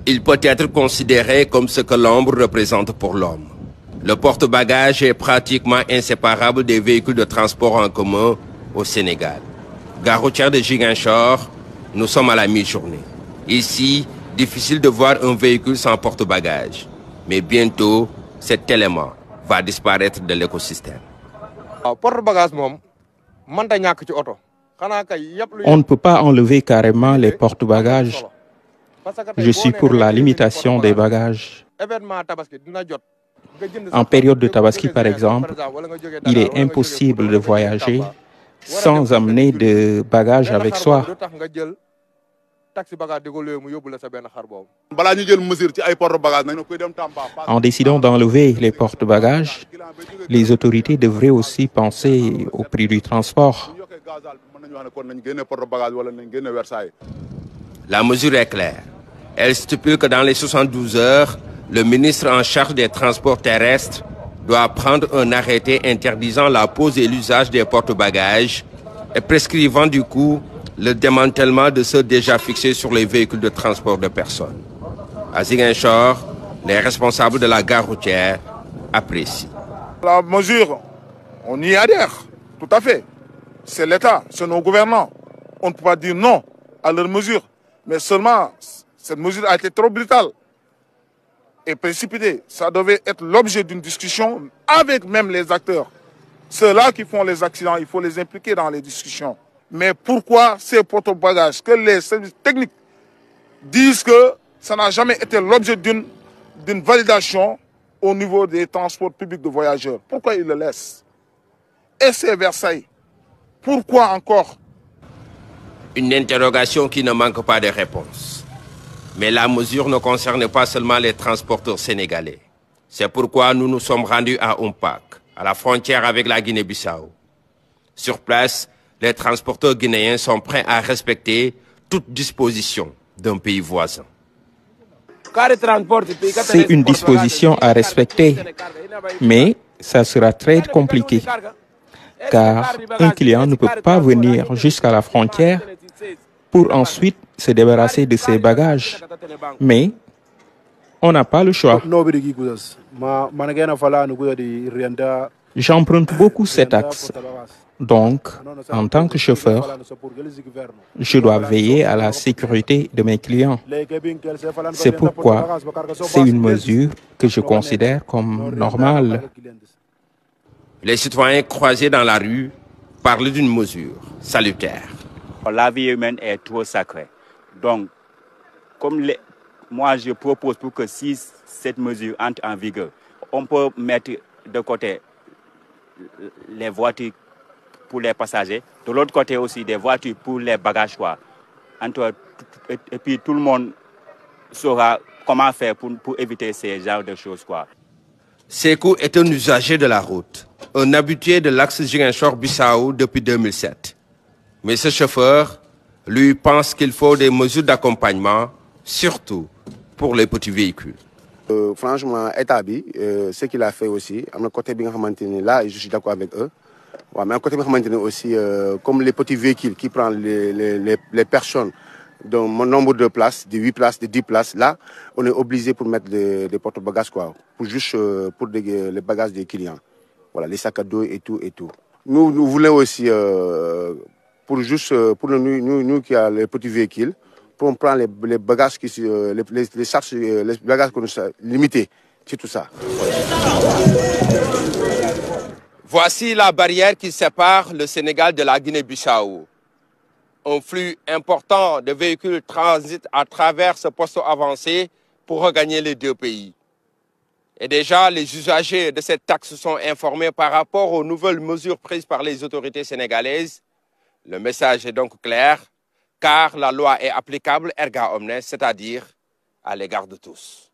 Il peut être considéré comme ce que l'ombre représente pour l'homme. Le porte-bagages est pratiquement inséparable des véhicules de transport en commun au Sénégal. Gare routière de Ziguinchor, nous sommes à la mi-journée. Ici, difficile de voir un véhicule sans porte-bagages. Mais bientôt, cet élément va disparaître de l'écosystème. On ne peut pas enlever carrément les porte-bagages. Je suis pour la limitation des bagages. En période de Tabaski, par exemple, il est impossible de voyager sans amener de bagages avec soi. En décidant d'enlever les porte-bagages, les autorités devraient aussi penser au prix du transport. La mesure est claire. Elle stipule que dans les 72 heures, le ministre en charge des transports terrestres doit prendre un arrêté interdisant la pose et l'usage des porte-bagages et prescrivant du coup le démantèlement de ceux déjà fixés sur les véhicules de transport de personnes. À Ziguinchor, les responsables de la gare routière apprécient. La mesure, on y adhère, tout à fait. C'est l'État, c'est nos gouvernants. On ne peut pas dire non à leur mesure. Mais seulement, cette mesure a été trop brutale et précipitée. Ça devait être l'objet d'une discussion avec même les acteurs. Ceux-là qui font les accidents, il faut les impliquer dans les discussions. Mais pourquoi ces porte-bagages, que les services techniques disent que ça n'a jamais été l'objet d'une validation au niveau des transports publics de voyageurs? Pourquoi ils le laissent? Et c'est Versailles. Pourquoi encore? Une interrogation qui ne manque pas de réponse. Mais la mesure ne concerne pas seulement les transporteurs sénégalais. C'est pourquoi nous nous sommes rendus à Oumpak, à la frontière avec la Guinée-Bissau. Sur place, les transporteurs guinéens sont prêts à respecter toute disposition d'un pays voisin. C'est une disposition à respecter, mais ça sera très compliqué, car un client ne peut pas venir jusqu'à la frontière pour ensuite se débarrasser de ses bagages. Mais on n'a pas le choix. J'emprunte beaucoup cet axe. Donc, en tant que chauffeur, je dois veiller à la sécurité de mes clients. C'est pourquoi c'est une mesure que je considère comme normale. Les citoyens croisés dans la rue parlent d'une mesure salutaire. La vie humaine est trop sacrée. Donc, moi je propose pour que si cette mesure entre en vigueur, on peut mettre de côté les voitures pour les passagers, de l'autre côté aussi des voitures pour les bagages, quoi. Et puis tout le monde saura comment faire pour éviter ces genres de choses, quoi. Sékou est un usager de la route, un habitué de l'axe Ziguinchor-Bissau depuis 2007. Mais ce chauffeur, lui, pense qu'il faut des mesures d'accompagnement, surtout pour les petits véhicules. Franchement, État bi, ce qu'il a fait aussi, à mon côté, là, je suis d'accord avec eux. Ouais, mais à côté aussi, comme les petits véhicules qui prennent les personnes dans mon nombre de places, de 8 places, de 10 places, là, on est obligé pour mettre des porte-bagages, quoi, pour juste pour les bagages des clients. Voilà, les sacs à dos et tout, et tout. Nous voulons aussi, pour nous qui avons les petits véhicules, pour prendre les bagages, les charges, les bagages limités, c'est tout ça. Voici la barrière qui sépare le Sénégal de la Guinée-Bissau. Un flux important de véhicules transitent à travers ce poste avancé pour regagner les deux pays. Et déjà, les usagers de cette taxe sont informés par rapport aux nouvelles mesures prises par les autorités sénégalaises. Le message est donc clair, car la loi est applicable erga omnes, c'est-à-dire à l'égard de tous.